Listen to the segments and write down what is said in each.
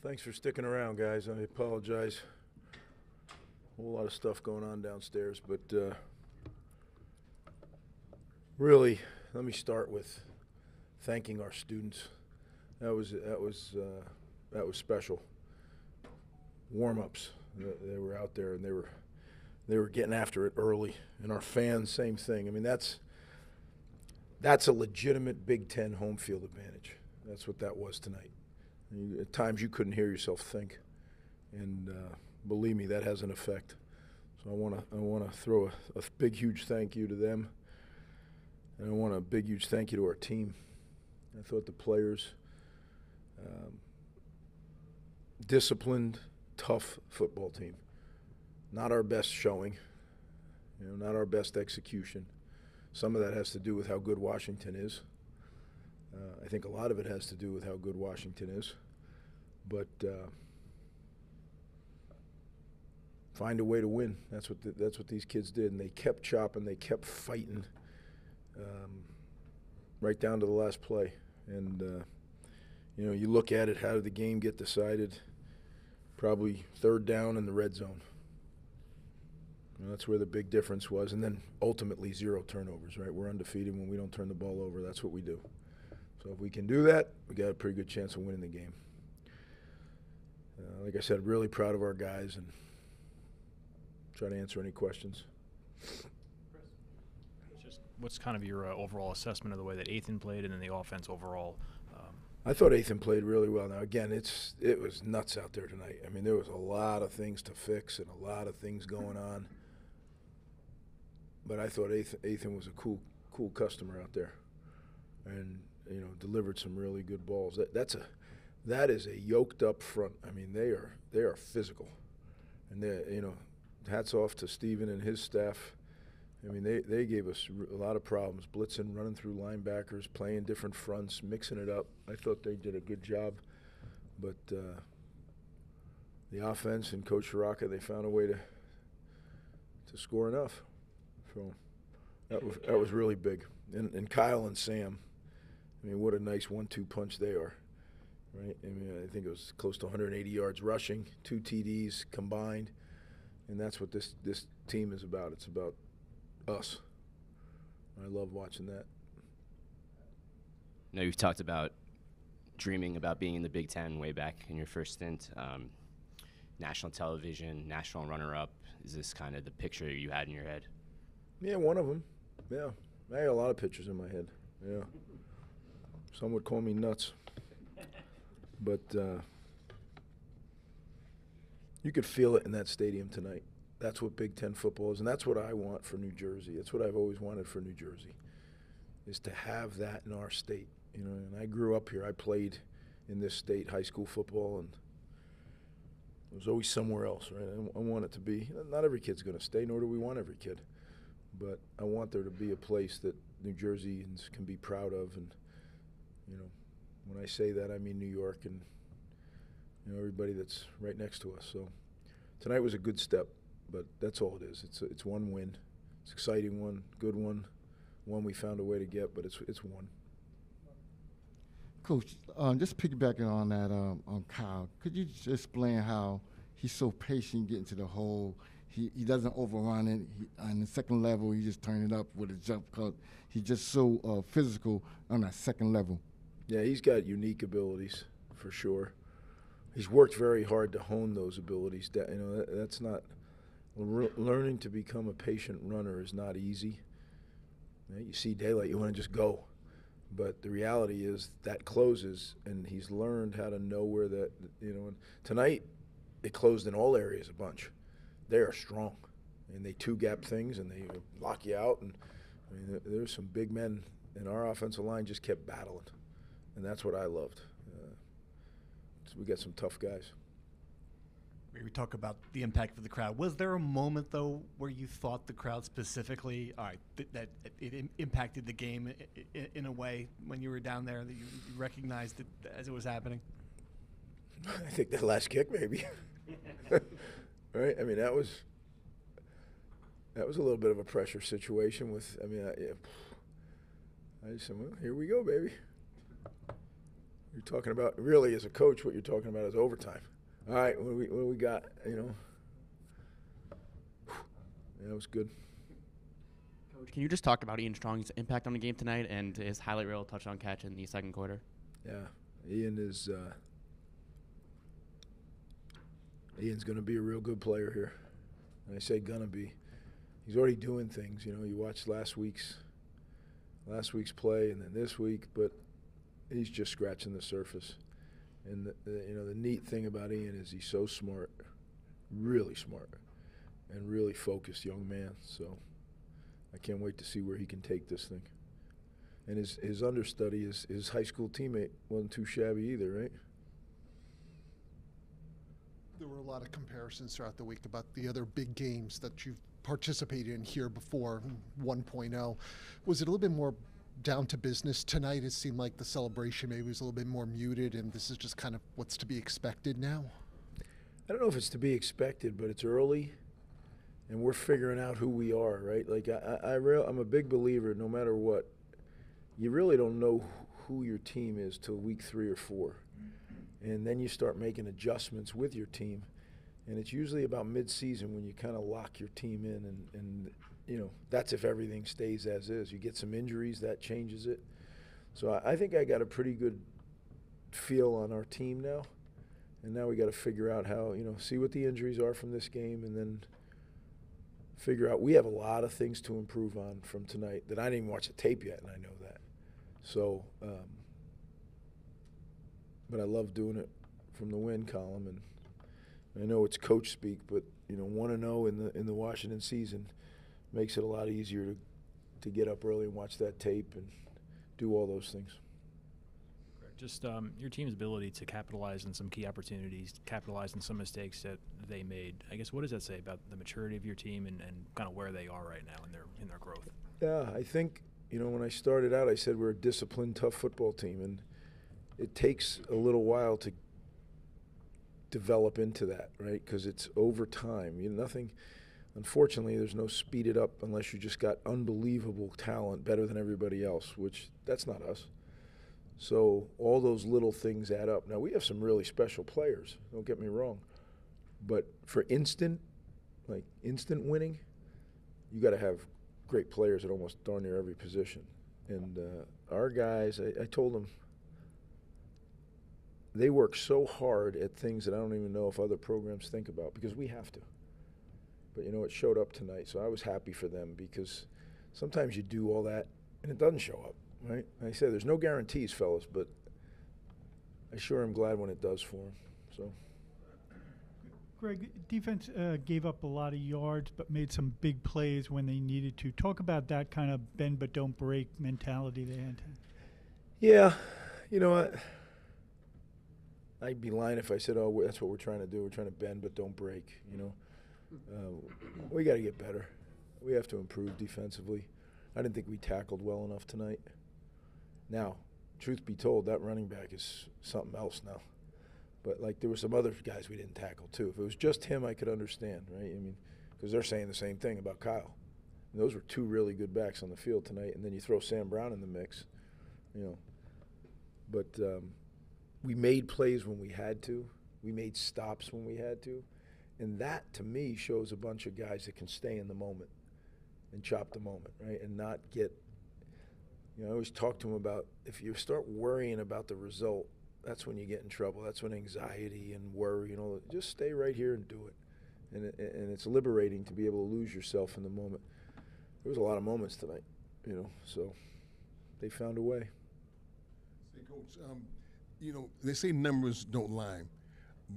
Thanks for sticking around, guys. I apologize. A whole lot of stuff going on downstairs, but really, let me start with thanking our students. That was special. Warm-ups. They were out there and they were getting after it early. And our fans, same thing. I mean, that's a legitimate Big Ten home field advantage. That's what that was tonight. At times you couldn't hear yourself think, and believe me, that has an effect. So I want to throw a big, huge thank you to them, and I want a big, huge thank you to our team. I thought the players, disciplined, tough football team. Not our best showing, not our best execution. Some of that has to do with how good Washington is. I think a lot of it has to do with how good Washington is. But find a way to win. That's what these kids did, and they kept chopping, they kept fighting, right down to the last play. And you look at it. How did the game get decided? Probably third down in the red zone. That's where the big difference was, and then ultimately 0 turnovers. Right, we're undefeated when we don't turn the ball over. That's what we do. So if we can do that, we got a pretty good chance of winning the game. Like I said, really proud of our guys, and try to answer any questions. Just what's kind of your overall assessment of the way that Ethan played and then the offense overall? I thought Ethan played really well. Now, again, it was nuts out there tonight. I mean, there was a lot of things to fix and a lot of things going on. But I thought Ethan was a cool customer out there, and delivered some really good balls. That is a yoked up front. I mean, they are physical, and hats off to Steven and his staff. I mean, they gave us a lot of problems, blitzing, running through linebackers, playing different fronts, mixing it up. I thought they did a good job, but the offense and Coach Shiraka, they found a way to score enough. So that was really big. And Kyle and Sam, I mean, what a nice 1-2 punch they are, right? I mean, I think it was close to 180 yards rushing, 2 TDs combined, and that's what this team is about. It's about us. I love watching that. Now, you've talked about dreaming about being in the Big Ten way back in your first stint. National television, national runner-up. Is this kind of the picture you had in your head? Yeah, one of them. Yeah, I had a lot of pictures in my head. Yeah. Some would call me nuts. But you could feel it in that stadium tonight. That's what Big Ten football is, and that's what I want for New Jersey. That's what I've always wanted for New Jersey, is to have that in our state. And I grew up here. I played in this state high school football, and it was always somewhere else, right? I want it to be, not every kid's going to stay, nor do we want every kid. But I want there to be a place that New Jerseyans can be proud of, and when I say that, I mean New York and everybody that's right next to us. So tonight was a good step, but that's all it is. It's one win. It's an exciting one, good one we found a way to get, but it's one. Coach, just piggybacking on that, on Kyle, could you just explain how he's so patient getting to the hole? He doesn't overrun it. On the second level, he just turned it up with a jump because he's just so physical on that second level. Yeah, he's got unique abilities for sure. He's worked very hard to hone those abilities. That's not learning to become a patient runner is not easy. You see daylight, you want to just go, but the reality is that closes, and he's learned how to know where that. And tonight, it closed in all areas a bunch. They are strong, and they two-gap things, and they lock you out. And I mean, there's some big men, and our offensive line just kept battling, and that's what I loved. So we got some tough guys. We talk about the impact of the crowd. Was there a moment, though, where you thought the crowd specifically, all right, that it impacted the game in a way when you were down there, that you recognized it as it was happening? I think that last kick, maybe. Right? I mean, that was a little bit of a pressure situation with, I just said, well, here we go, baby. You're talking about, really, as a coach, what you're talking about is overtime. All right, what do we got, you know? Yeah, that was good. Coach, can you just talk about Ian Strong's impact on the game tonight and his highlight reel touchdown catch in the second quarter? Yeah, Ian's going to be a real good player here. And I say gonna be. He's already doing things. You know, you watched last week's play and then this week, but he's just scratching the surface. And the neat thing about Ian is he's so smart, really smart, and really focused young man. So I can't wait to see where he can take this thing. And his understudy, his high school teammate, wasn't too shabby either, right? There were a lot of comparisons throughout the week about the other big games that you've participated in here before, 1.0. Was it a little bit more down to business tonight? It seemed like the celebration maybe was a little bit more muted, and this is just kind of what's to be expected now? I don't know if it's to be expected, but it's early, and we're figuring out who we are, right? Like, I'm a big believer, no matter what, you really don't know who your team is till week 3 or 4. And then you start making adjustments with your team. And it's usually about mid-season when you kind of lock your team in, and you know, that's if everything stays as is. You get some injuries, that changes it. So I think I got a pretty good feel on our team now. And now we got to figure out how, you know, see what the injuries are from this game, and then figure out. We have a lot of things to improve on from tonight that I didn't even watch the tape yet, and I know that. So, but I love doing it from the win column, and I know it's coach speak, but you know, 1-0 in the Washington season makes it a lot easier to get up early and watch that tape and do all those things. Just your team's ability to capitalize on some key opportunities, capitalize on some mistakes that they made. I guess, what does that say about the maturity of your team and kind of where they are right now in their growth? Yeah, I think, you know, when I started out, I said we're a disciplined, tough football team, and it takes a little while to develop into that, right? Because it's over time. You know, unfortunately, there's no speed it up unless you just got unbelievable talent, better than everybody else, which that's not us. So all those little things add up. Now, we have some really special players, don't get me wrong. But for instant winning, you got to have great players at almost darn near every position. And our guys, I told them, they work so hard at things that I don't even know if other programs think about, because we have to. But, you know, it showed up tonight, so I was happy for them, because sometimes you do all that and it doesn't show up, right? And I say there's no guarantees, fellas, but I sure am glad when it does for them. So. Greg, defense gave up a lot of yards but made some big plays when they needed to. Talk about that kind of bend but don't break mentality they had. Yeah, you know what? I'd be lying if I said, oh, that's what we're trying to do. We're trying to bend but don't break, you know. We got to get better. We have to improve defensively. I didn't think we tackled well enough tonight. Now, truth be told, that running back is something else now. But, like, there were some other guys we didn't tackle, too. If it was just him, I could understand, right? I mean, because they're saying the same thing about Kyle. And those were 2 really good backs on the field tonight, and then you throw Sam Brown in the mix, you know. But we made plays when we had to. We made stops when we had to. And that, to me, shows a bunch of guys that can stay in the moment and chop the moment, right, and not get, you know, I always talk to them about, if you start worrying about the result, that's when you get in trouble. That's when anxiety and worry, you know, just stay right here and do it. And it's liberating to be able to lose yourself in the moment. There was a lot of moments tonight, you know, so they found a way. Hey, Coach, you know, they say numbers don't lie,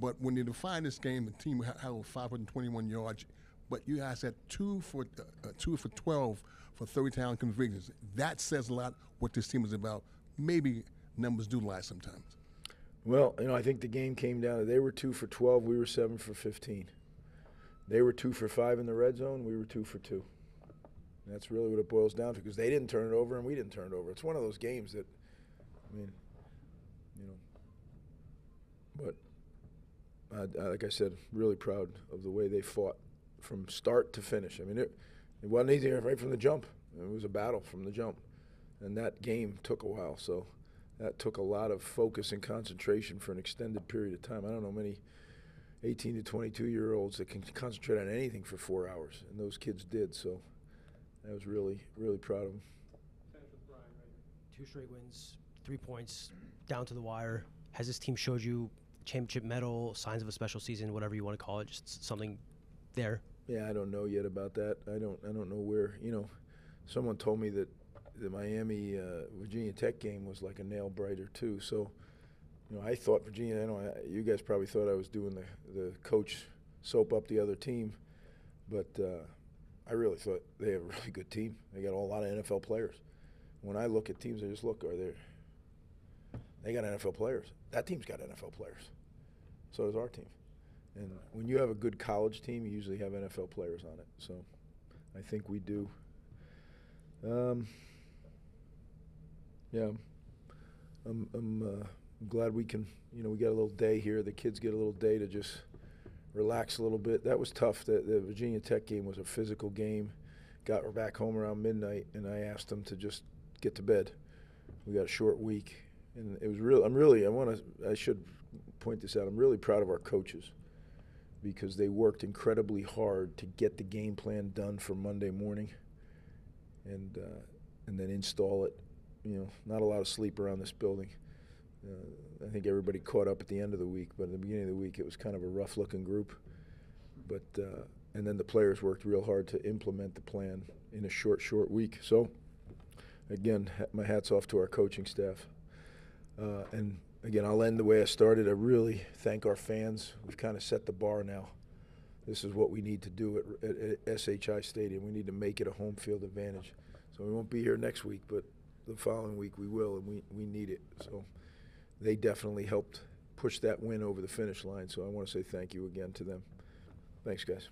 but when you define this game, the team had 521 yards, but you guys had 2 for 12 for 30-down conversions. That says a lot what this team is about. Maybe numbers do lie sometimes. Well, you know, I think the game came down to they were 2 for 12, we were 7 for 15. They were 2 for 5 in the red zone, we were 2 for 2. And that's really what it boils down to, because they didn't turn it over and we didn't turn it over. It's one of those games that, I mean, you know, but like I said, really proud of the way they fought from start to finish. I mean, it wasn't easy right from the jump. It was a battle from the jump. And that game took a while, so that took a lot of focus and concentration for an extended period of time. I don't know many 18 to 22-year-olds that can concentrate on anything for 4 hours, and those kids did. So I was really, really proud of them. 2 straight wins, 3 points, down to the wire. Has this team showed you championship medal, signs of a special season, whatever you want to call it, just something there? Yeah, I don't know yet about that. I don't know where. You know, someone told me that the Miami Virginia Tech game was like a nail biter too. So, you know, I thought Virginia. You guys probably thought I was doing the coach soap up the other team, but I really thought they have a really good team. They got a lot of NFL players. When I look at teams, I just look, they got NFL players. That team's got NFL players. So does our team. And when you have a good college team, you usually have NFL players on it. So I think we do. Yeah, I'm glad we can, you know, we got a little day here. The kids get a little day to just relax a little bit. That was tough. The Virginia Tech game was a physical game. Got back home around midnight, and I asked them to just get to bed. We got a short week, and it was real. I should point this out. I'm really proud of our coaches because they worked incredibly hard to get the game plan done for Monday morning, and then install it. You know, not a lot of sleep around this building. I think everybody caught up at the end of the week, but at the beginning of the week it was kind of a rough-looking group. But and then the players worked real hard to implement the plan in a short week. So, again, my hat's off to our coaching staff. And again, I'll end the way I started. I really thank our fans. We've kind of set the bar now. This is what we need to do at SHI Stadium. We need to make it a home field advantage. So we won't be here next week, but the following week we will, and we need it. So they definitely helped push that win over the finish line. So I want to say thank you again to them. Thanks, guys.